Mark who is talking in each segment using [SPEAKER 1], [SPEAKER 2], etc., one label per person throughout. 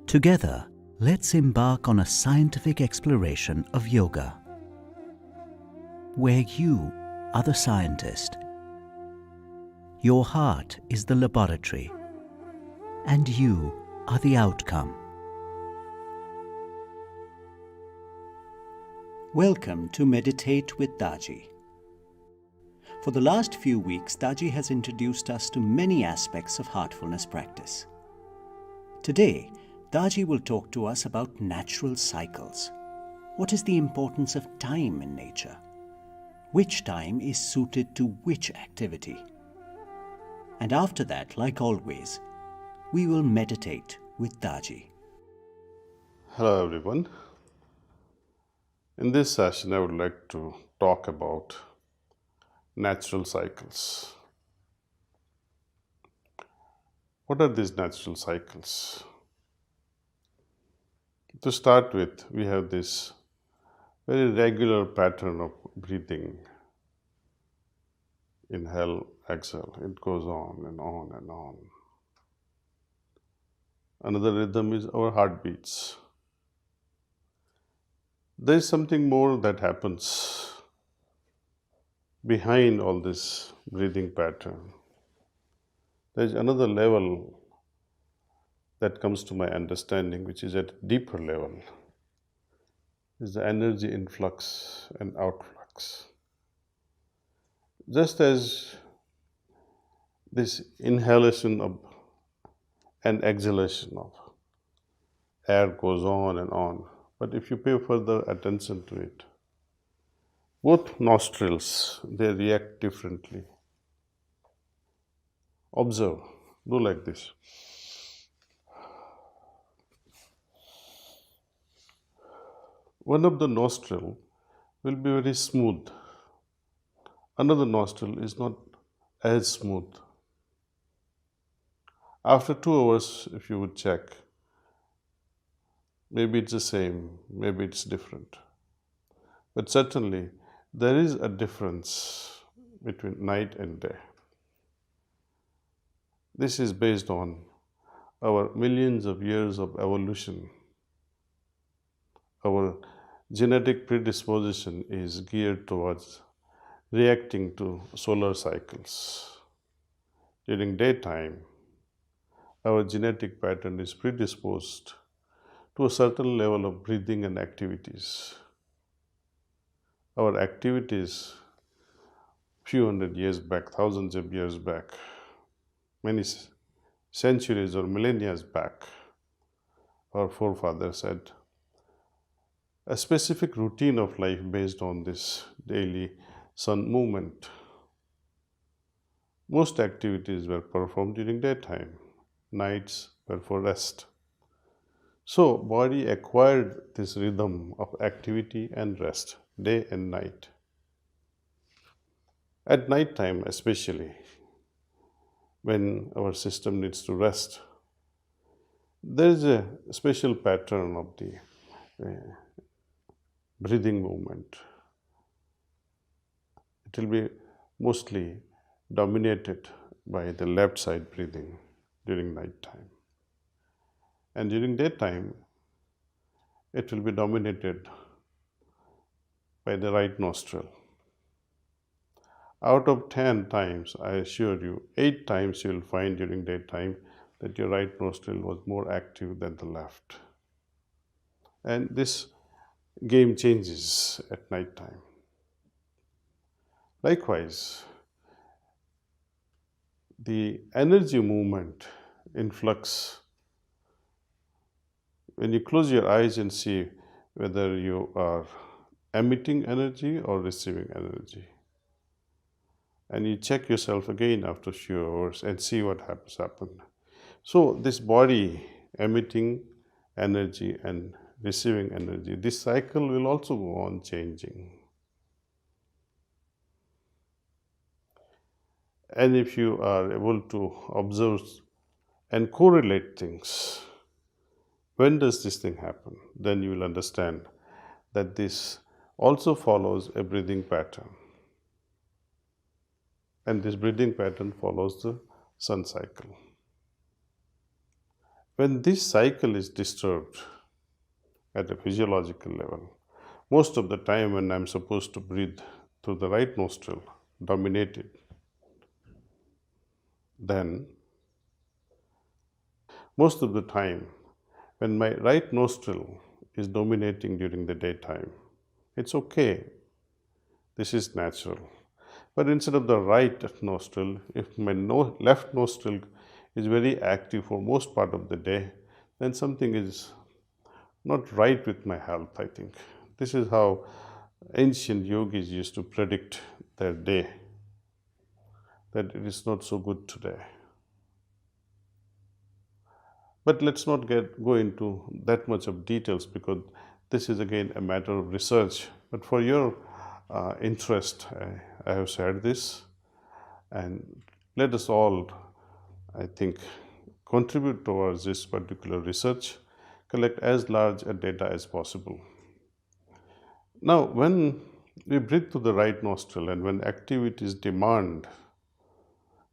[SPEAKER 1] Together, let's embark on a scientific exploration of yoga, where you are the scientist, your heart is the laboratory, and you are the outcome. Welcome to Meditate with Daaji. For the last few weeks, Daaji has introduced us to many aspects of heartfulness practice. Today, Daaji will talk to us about natural cycles. What is the importance of time in nature? Which time is suited to which activity? And after that, like always, we will meditate with Daaji.
[SPEAKER 2] Hello everyone. In this session, I would like to talk about natural cycles. What are these natural cycles? To start with, we have this very regular pattern of breathing. Inhale, exhale, it goes on and on and on. Another rhythm is our heartbeats. There is something more that happens behind all this breathing pattern. There is another level that comes to my understanding, which is at a deeper level, is the energy influx and outflux. Just as this inhalation of and exhalation of air goes on and on, but if you pay further attention to it, both nostrils, they react differently. Observe, do like this. One of the nostril will be very smooth. Another nostril is not as smooth. After 2 hours, if you would check, maybe it's the same, maybe it's different. But certainly, there is a difference between night and day. This is based on our millions of years of evolution. Our genetic predisposition is geared towards reacting to solar cycles. During daytime, our genetic pattern is predisposed to a certain level of breathing and activities. Our activities, few hundred years back, thousands of years back, many centuries or millennia back, our forefathers had a specific routine of life based on this daily sun movement. Most activities were performed during daytime, nights were for rest. So body acquired this rhythm of activity and rest, day and night. At night time especially, when our system needs to rest, there is a special pattern of the breathing movement. It will be mostly dominated by the left side breathing during night time. And during daytime, it will be dominated by the right nostril. Out of 10 times, I assure you, 8 times you will find during daytime that your right nostril was more active than the left. And this game changes at night time. Likewise, the energy movement, influx, when you close your eyes and see whether you are emitting energy or receiving energy, and you check yourself again after a few hours and see what has happened. So this body emitting energy and receiving energy, this cycle will also go on changing. And if you are able to observe and correlate things, when does this thing happen? Then you will understand that this also follows a breathing pattern. And this breathing pattern follows the sun cycle. When this cycle is disturbed at a physiological level, most of the time when I'm supposed to breathe through the right nostril, dominated, then most of the time when my right nostril is dominating during the daytime, it's okay, this is natural. But instead of the right nostril, if my left nostril is very active for most part of the day, then something is not right with my health, I think. This is how ancient yogis used to predict their day, that it is not so good today. But let's not go into that much of details because this is again a matter of research. But for your interest, I have shared this, and let us all, I think, contribute towards this particular research, collect as large a data as possible. Now, when we breathe through the right nostril and when activities demand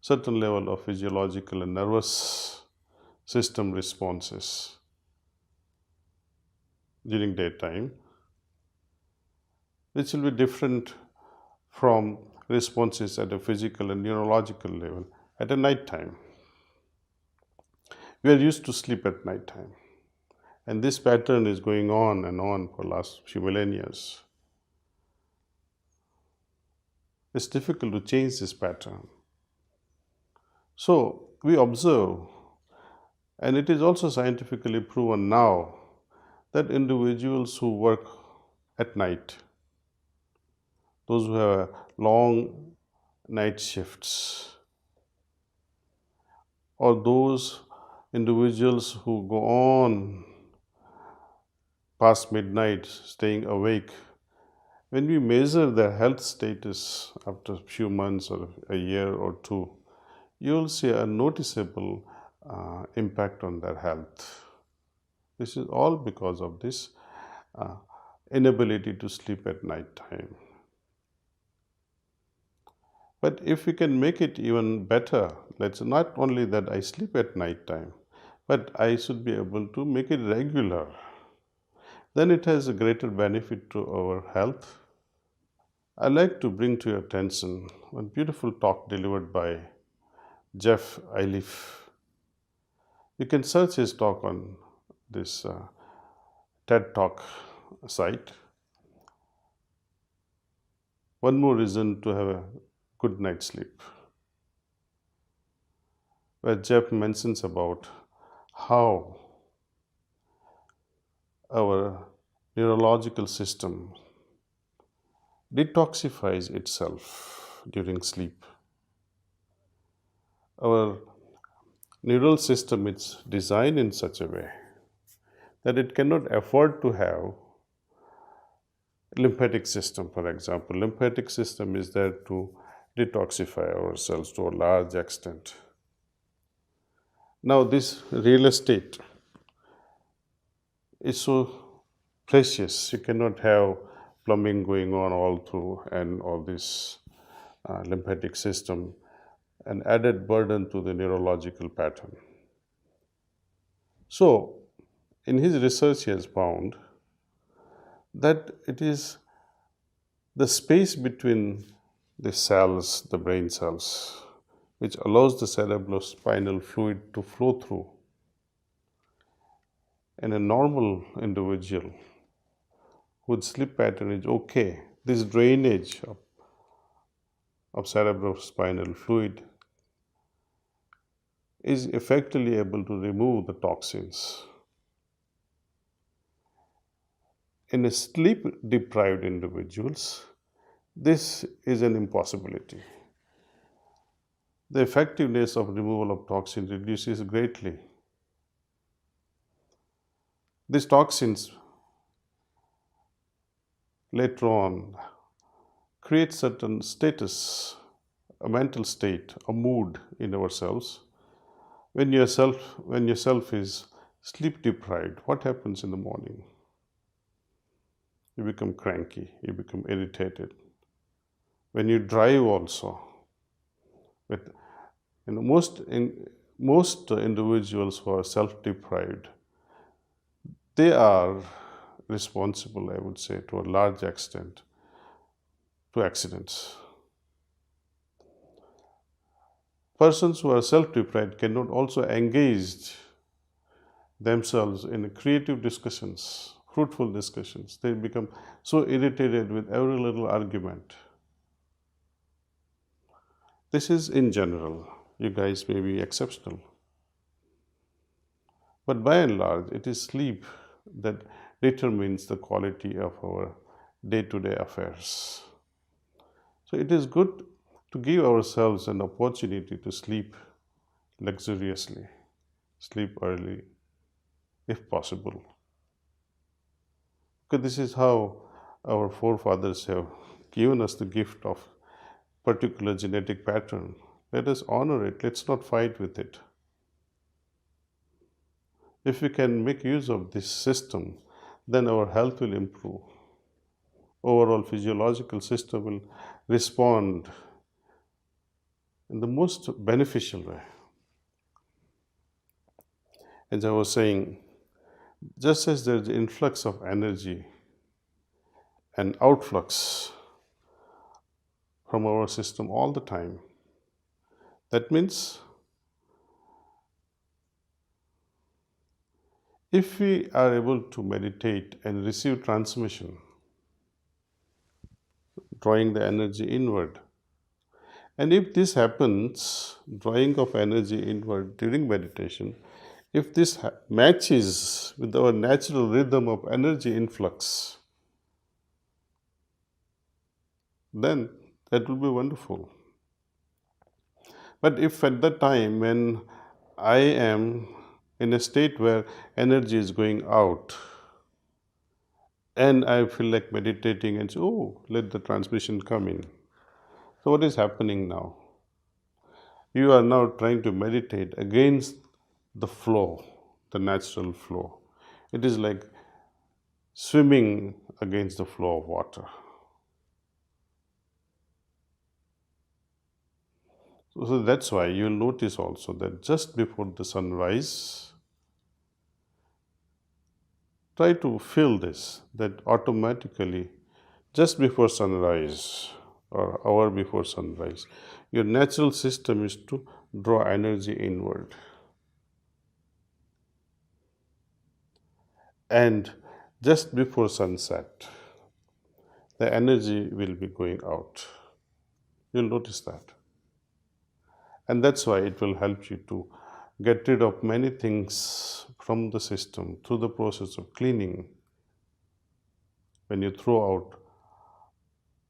[SPEAKER 2] certain level of physiological and nervous system responses during daytime, which will be different from responses at a physical and neurological level at a night time. We are used to sleep at night time, and this pattern is going on and on for the last few millennia. It's difficult to change this pattern. So we observe, and it is also scientifically proven now, that individuals who work at night, those who have long night shifts, or those individuals who go on past midnight staying awake, when we measure their health status after a few months or a year or two, you will see a noticeable impact on their health. This is all because of this inability to sleep at night time. But if we can make it even better, let's not only that I sleep at night time, but I should be able to make it regular. Then it has a greater benefit to our health. I'd like to bring to your attention one beautiful talk delivered by Jeff Iliff. You can search his talk on this TED Talk site. One more reason to have a good night's sleep, where Jeff mentions about how our neurological system detoxifies itself during sleep. Our neural system is designed in such a way that it cannot afford to have lymphatic system, for example. Lymphatic system is there to detoxify ourselves to a large extent. Now this real estate is so precious. You cannot have plumbing going on all through and all this lymphatic system, an added burden to the neurological pattern. So in his research he has found that it is the space between the cells, the brain cells, which allows the cerebrospinal fluid to flow through. And a normal individual whose sleep pattern is okay, this drainage of cerebrospinal fluid is effectively able to remove the toxins. In a sleep deprived individuals, this is an impossibility. The effectiveness of removal of toxins reduces greatly. These toxins later on create certain status, a mental state, a mood in ourselves. When yourself is sleep deprived, what happens in the morning? You become cranky, you become irritated. When you drive also, with most individuals who are self-deprived, they are responsible, I would say, to a large extent to accidents. Persons who are self-deprived cannot also engage themselves in creative discussions, fruitful discussions. They become so irritated with every little argument. This is in general. You guys may be exceptional. But by and large, it is sleep that determines the quality of our day-to-day affairs. So it is good to give ourselves an opportunity to sleep luxuriously, sleep early if possible. Because this is how our forefathers have given us the gift of particular genetic pattern. Let us honor it. Let's not fight with it. If we can make use of this system, then our health will improve. Overall physiological system will respond in the most beneficial way. As I was saying, just as there is influx of energy and outflux from our system all the time, that means if we are able to meditate and receive transmission, drawing the energy inward, and if this happens, drawing of energy inward during meditation, if this matches with our natural rhythm of energy influx, then that will be wonderful. But if at that time when I am in a state where energy is going out and I feel like meditating and say, oh, let the transmission come in. So what is happening now? You are now trying to meditate against the flow, the natural flow. It is like swimming against the flow of water. So that's why you'll notice also that just before the sunrise, try to feel this, that automatically just before sunrise or hour before sunrise, your natural system is to draw energy inward. And just before sunset, the energy will be going out. You'll notice that. And that's why it will help you to get rid of many things from the system through the process of cleaning. When you throw out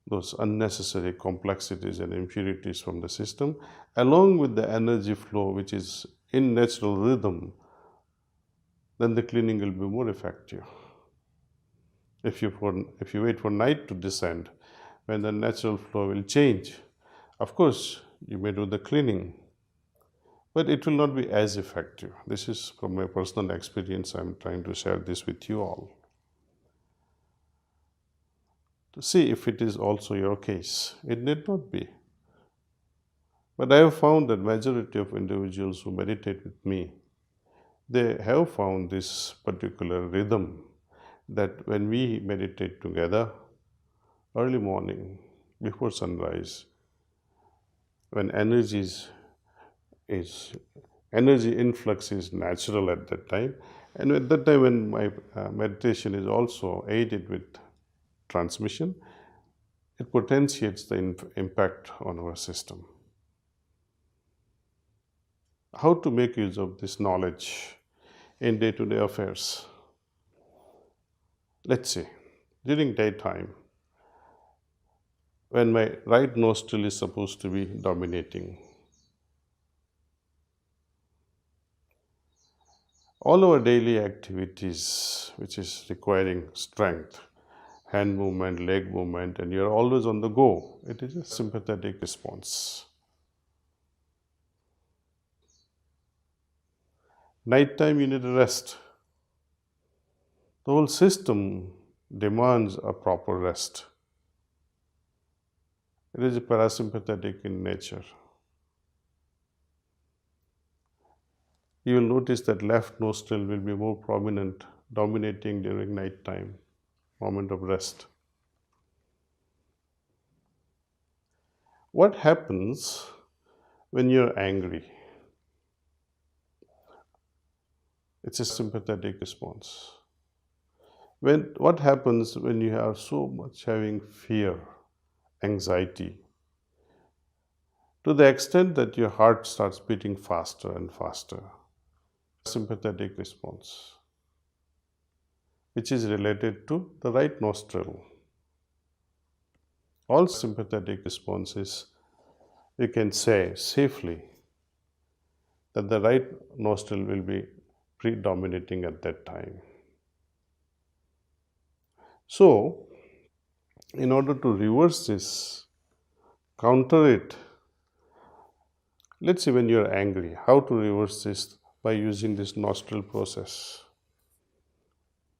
[SPEAKER 2] those unnecessary complexities and impurities from the system, along with the energy flow, which is in natural rhythm, then the cleaning will be more effective. If you wait for night to descend, when the natural flow will change, of course, you may do the cleaning, but it will not be as effective. This is from my personal experience. I'm trying to share this with you all, to see if it is also your case. It need not be. But I have found that majority of individuals who meditate with me, they have found this particular rhythm, that when we meditate together, early morning, before sunrise, when energy influx is natural at that time, and at that time when my meditation is also aided with transmission, it potentiates the impact on our system. How to make use of this knowledge in day-to-day affairs? Let's say, during daytime, when my right nostril is supposed to be dominating, all our daily activities, which is requiring strength, hand movement, leg movement, and you're always on the go, it is a sympathetic response. Nighttime, you need a rest. The whole system demands a proper rest. It is parasympathetic in nature. You will notice that left nostril will be more prominent, dominating during night time, moment of rest. What happens when you're angry? It's a sympathetic response. What happens when you are so much having fear, anxiety, to the extent that your heart starts beating faster and faster? Sympathetic response, which is related to the right nostril. All sympathetic responses, you can say safely that the right nostril will be predominating at that time. So, in order to reverse this, counter it, let's see when you're angry, how to reverse this by using this nostril process.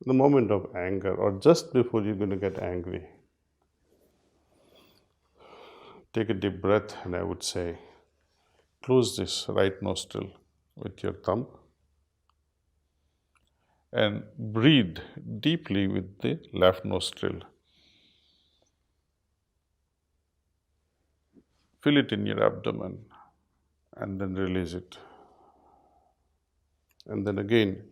[SPEAKER 2] The moment of anger, or just before you're going to get angry, take a deep breath, and I would say, close this right nostril with your thumb and breathe deeply with the left nostril. Feel it in your abdomen and then release it. And then again,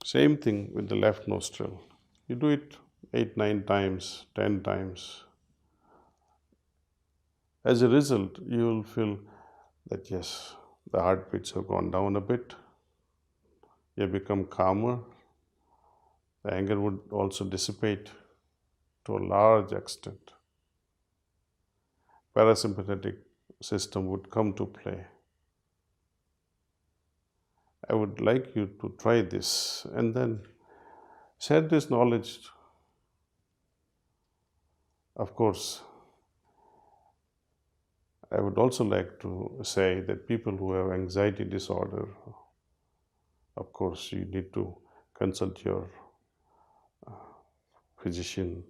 [SPEAKER 2] same thing with the left nostril. You do it 8, 9 times, 10 times. As a result, you will feel that yes, the heartbeats have gone down a bit. You become calmer. The anger would also dissipate to a large extent. Parasympathetic system would come to play. I would like you to try this and then share this knowledge. Of course, I would also like to say that people who have anxiety disorder, of course, you need to consult your physician,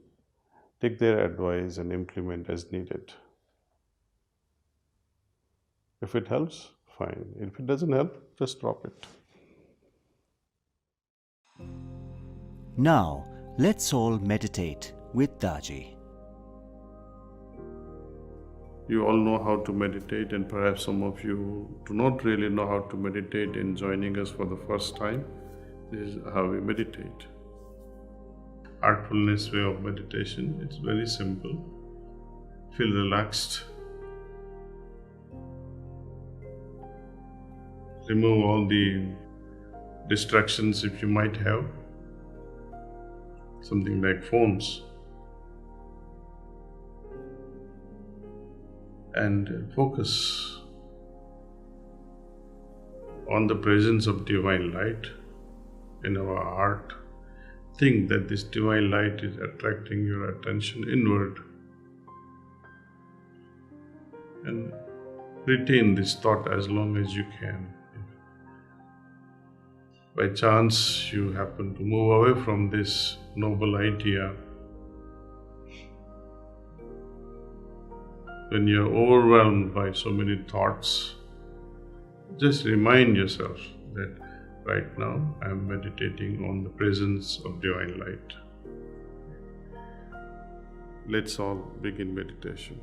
[SPEAKER 2] take their advice and implement as needed. If it helps, fine. If it doesn't help, just drop it.
[SPEAKER 1] Now, let's all meditate with Daaji.
[SPEAKER 2] You all know how to meditate, and perhaps some of you do not really know how to meditate in joining us for the first time. This is how we meditate. Heartfulness way of meditation. It's very simple. Feel relaxed. Remove all the distractions if you might have. Something like phones. And focus on the presence of divine light in our heart. Think that this divine light is attracting your attention inward, and retain this thought as long as you can. If by chance you happen to move away from this noble idea, when you're overwhelmed by so many thoughts, just remind yourself that right now I am meditating on the presence of divine light. Let's all begin meditation.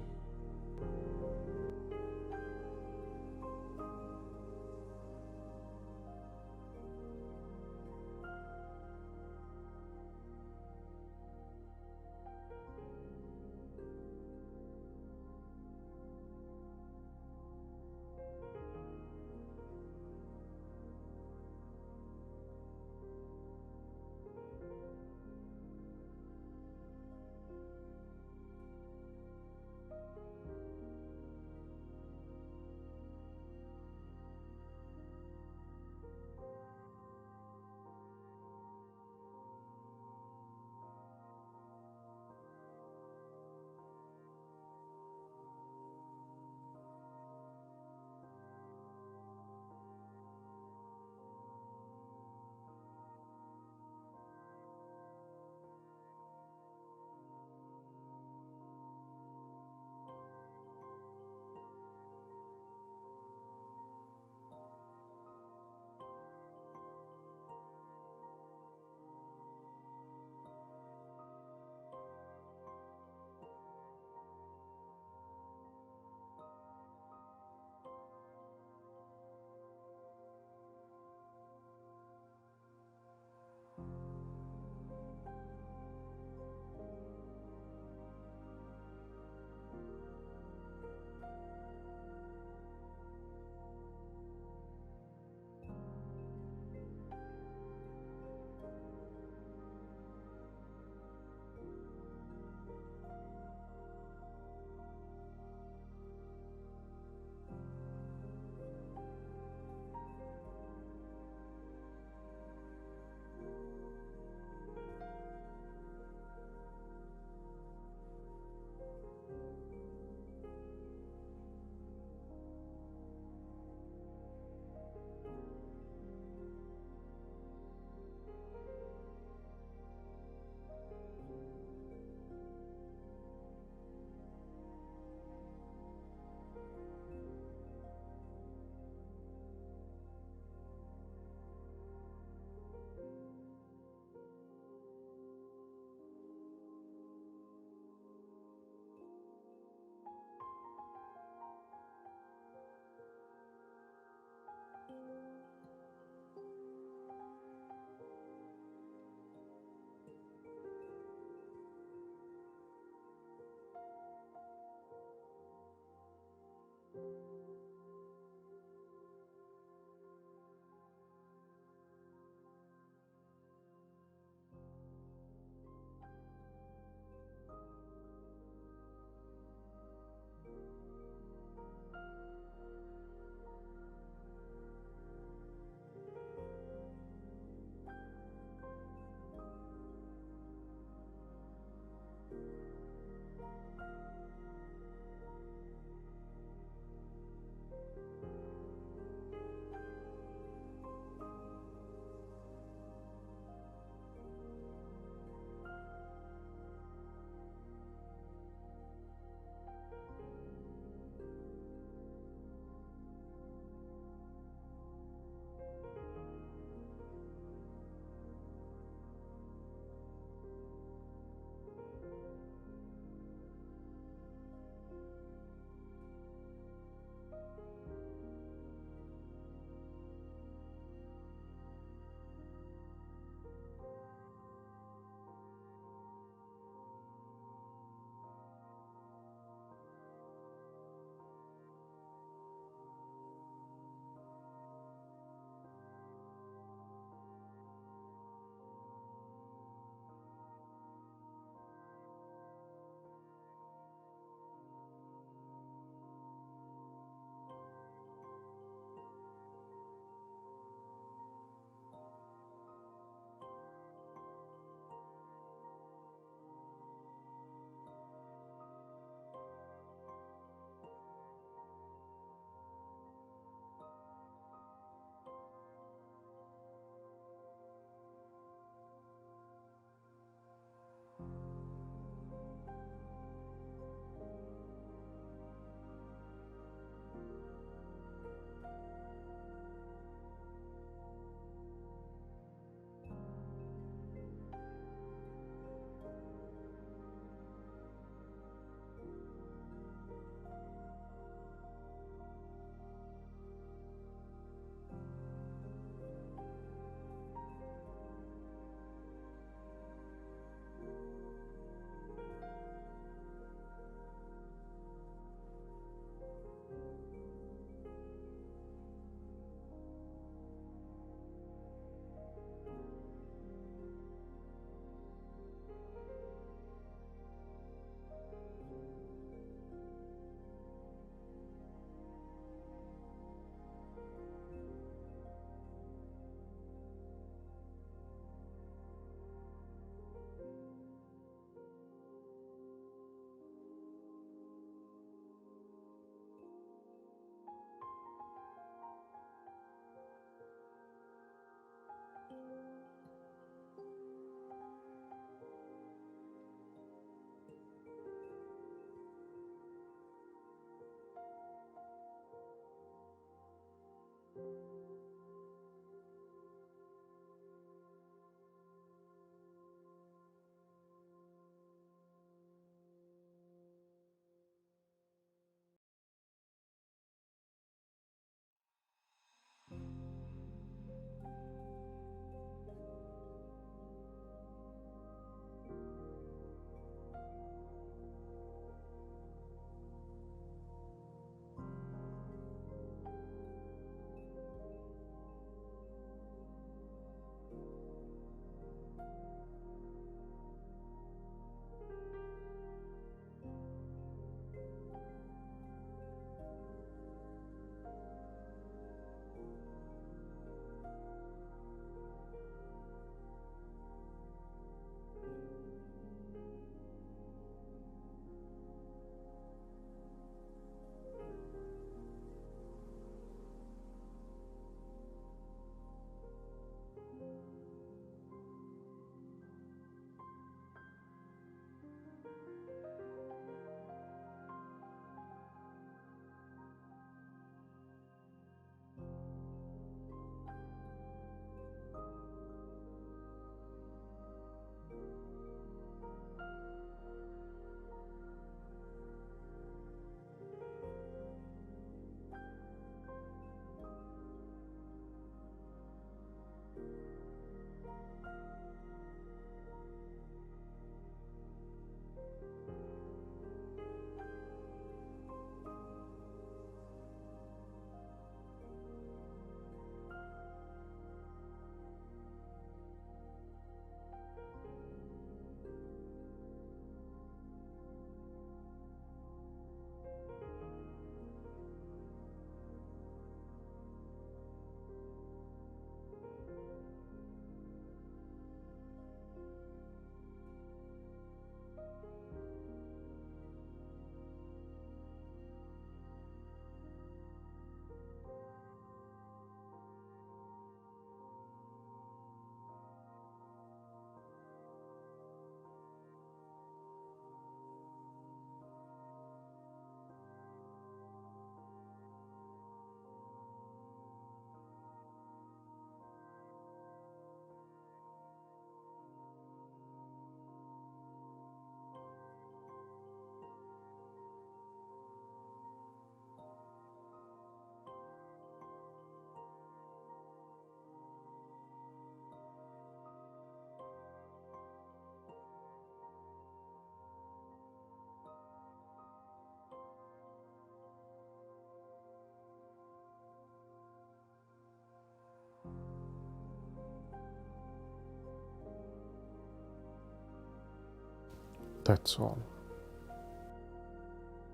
[SPEAKER 2] That's all.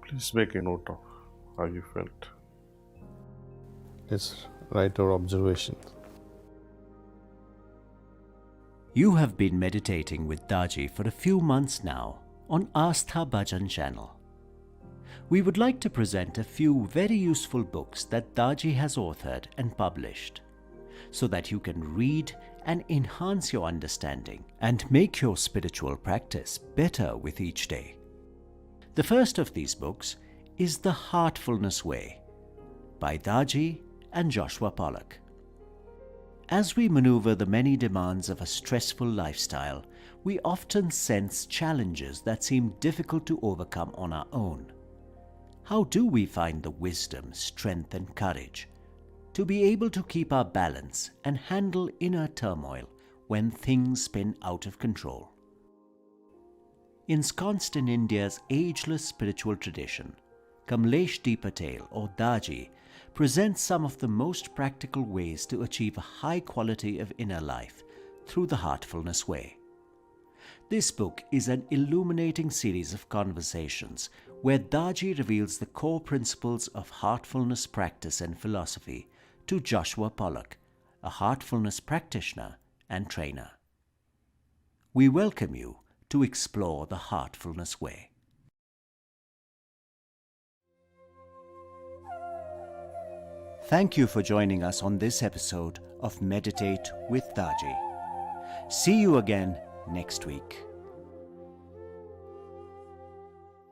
[SPEAKER 2] Please make a note of how you felt. Let's write our observations.
[SPEAKER 1] You have been meditating with Daaji for a few months now on Astha Bhajan channel. We would like to present a few very useful books that Daaji has authored and published, so that you can read and enhance your understanding and make your spiritual practice better with each day. The first of these books is The Heartfulness Way by Daaji and Joshua Pollack. As we maneuver the many demands of a stressful lifestyle, we often sense challenges that seem difficult to overcome on our own. How do we find the wisdom, strength, and courage to be able to keep our balance and handle inner turmoil when things spin out of control? Ensconced in India's ageless spiritual tradition, Kamlesh D. Patel, or Daaji, presents some of the most practical ways to achieve a high quality of inner life through the Heartfulness Way. This book is an illuminating series of conversations where Daaji reveals the core principles of heartfulness practice and philosophy to Joshua Pollack, a heartfulness practitioner and trainer. We welcome you to explore the Heartfulness Way. Thank you for joining us on this episode of Meditate with Daaji. See you again next week.